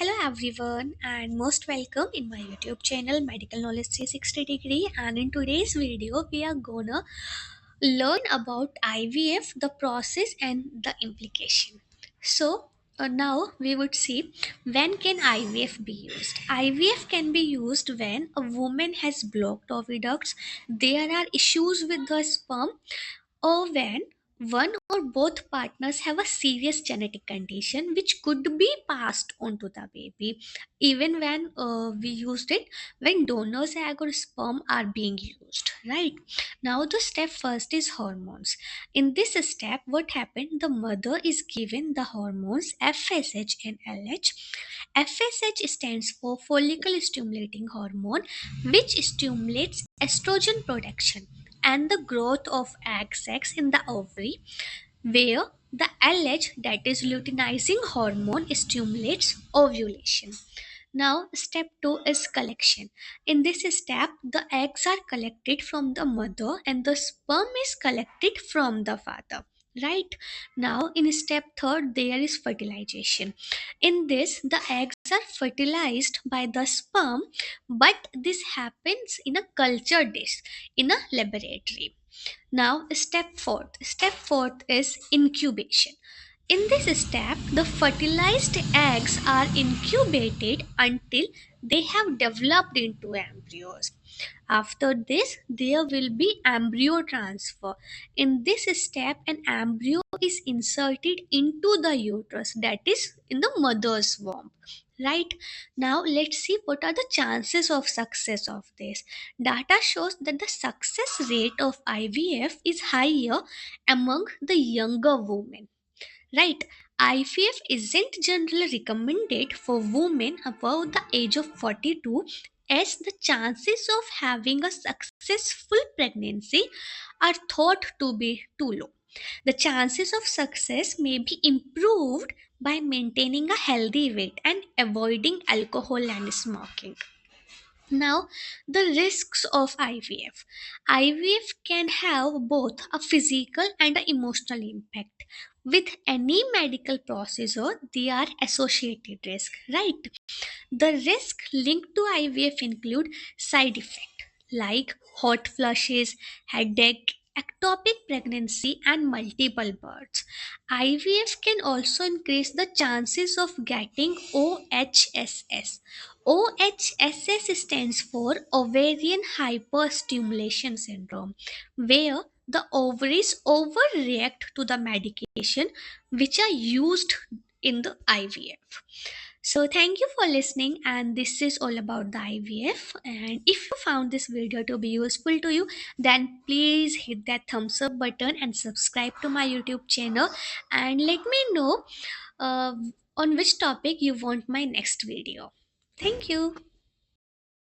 Hello everyone and most welcome in my YouTube channel Medical Knowledge 360 degree, and in today's video we are gonna learn about IVF, the process and the implication. Now we would see, when can IVF be used. IVF can be used when a woman has blocked oviducts, there are issues with the sperm, or when one or both partners have a serious genetic condition which could be passed on to the baby. Even when we used it when donors egg or sperm are being used, right? Now the step first is hormones. In this step, what happened, the mother is given the hormones FSH and LH. FSH stands for follicle stimulating hormone, which stimulates estrogen production and the growth of egg sacs in the ovary, where the LH, that is luteinizing hormone, stimulates ovulation. Now, step 2 is collection. In this step, the eggs are collected from the mother and the sperm is collected from the father. Right now, in step 3, there is fertilization. In this, the eggs are fertilized by the sperm, but this happens in a culture dish in a laboratory. Now, step fourth is incubation. In this step, the fertilized eggs are incubated until they have developed into embryos. After this, there will be embryo transfer. In this step, an embryo is inserted into the uterus, that is in the mother's womb. Right now, let's see what are the chances of success of this. Data shows that the success rate of IVF is higher among the younger women. Right. IVF isn't generally recommended for women above the age of 42, as the chances of having a successful pregnancy are thought to be too low. The chances of success may be improved by maintaining a healthy weight and avoiding alcohol and smoking. Now, the risks of IVF. IVF can have both a physical and an emotional impact. With any medical procedure, there are associated risks, right? The risk linked to IVF include side effects like hot flushes, headache, ectopic pregnancy, and multiple births. IVF can also increase the chances of getting OHSS. OHSS stands for Ovarian Hyperstimulation Syndrome, where the ovaries overreact to the medication which are used in the IVF. So, thank you for listening, and this is all about the IVF. And if you found this video to be useful to you, then please hit that thumbs up button and subscribe to my YouTube channel, and let me know uh, on which topic you want my next video. Thank you.